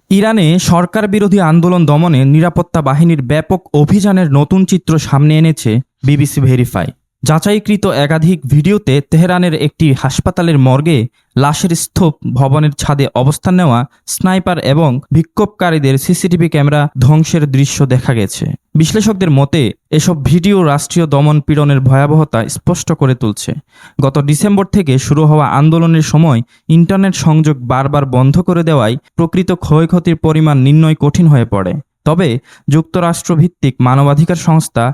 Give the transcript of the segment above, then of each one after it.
ইরানে সরকার বিরোধী আন্দোলন দমনে নিরাপত্তা বাহিনীর ব্যাপক অভিযানের নতুন চিত্র সামনে এনেছে বিবিসি ভেরিফাই। যাচাইকৃত একাধিক ভিডিওতে তেহরানের একটি হাসপাতালের মর্গে লাশের স্তূপ, ভবনের ছাদে অবস্থান নেওয়া স্নাইপার এবং বিক্ষোভকারীদের সিসিটিভি ক্যামেরা ধ্বংসের দৃশ্য দেখা গেছে। বিশ্লেষকদের মতে এসব ভিডিও রাষ্ট্রীয় দমন পীড়নের ভয়াবহতা স্পষ্ট করে তুলছে। গত ডিসেম্বর থেকে শুরু হওয়া আন্দোলনের সময় ইন্টারনেট সংযোগ বারবার বন্ধ করে দেওয়ায় প্রকৃত ক্ষয়ক্ষতির পরিমাণ নির্ণয় কঠিন হয়ে পড়ে। তবে যুক্তরাষ্ট্রভিত্তিক মানবাধিকার সংস্থা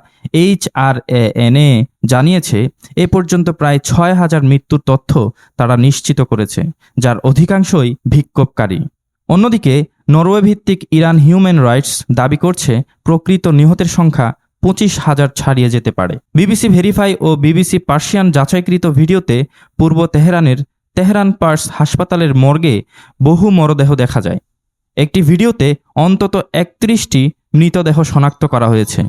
HRANA জানিয়েছে এ পর্যন্ত প্রায় ৬,০০০ মৃত্যুর তথ্য তারা নিশ্চিত করেছে, যার অধিকাংশই বিক্ষোভকারী। অন্যদিকে নরওয়ে ভিত্তিক ইরান হিউম্যান রাইটস দাবি করছে প্রকৃত নিহতের সংখ্যা ২৫,০০০ ছাড়িয়ে যেতে পারে। বিবিসি ভেরিফাই ও বিবিসি পার্সিয়ান যাচাইকৃত ভিডিওতে পূর্ব তেহরানের তেহরান পার্স হাসপাতালের মর্গে বহু মরদেহ দেখা যায়। একটি ভিডিওতে অন্তত ৩১টি মৃতদেহ শনাক্ত করা হয়েছে,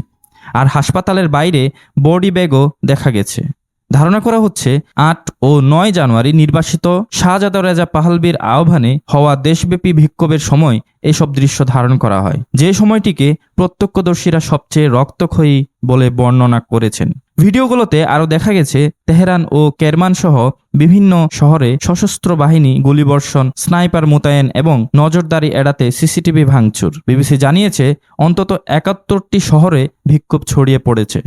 আর হাসপাতালের বাইরে বডি ব্যাগও দেখা গেছে। ধারণা করা হচ্ছে ৮ ও ৯ জানুয়ারি নির্বাসিত শাহজাদা রেজা পাহলভির আহ্বানে হওয়া দেশব্যাপী বিক্ষোভের সময় এসব দৃশ্য ধারণ করা হয়, যে সময়টিকে প্রত্যক্ষদর্শীরা সবচেয়ে রক্তক্ষয়ী বলে বর্ণনা করেছেন। ভিডিওগুলোতে আরও দেখা গেছে তেহরান ও কেরমান সহ বিভিন্ন শহরে সশস্ত্র বাহিনী গুলিবর্ষণ, স্নাইপার মোতায়েন এবং নজরদারি এড়াতে সিসিটিভি ভাঙচুর। বিবিসি জানিয়েছে অন্তত ৭১টি শহরে বিক্ষোভ ছড়িয়ে পড়েছে।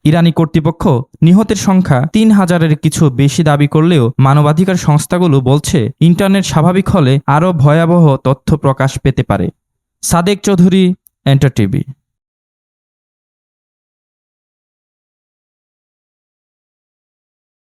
ইরানি কর্তৃপক্ষ নিহতের সংখ্যা ৩,০০০-এর কিছু বেশি দাবি করলেও মানবাধিকার সংস্থাগুলো বলছে ইন্টারনেট স্বাভাবিক হলে আরও ভয়াবহ তথ্য প্রকাশ পেতে পারে। Sadek Chowdhury, enter TV.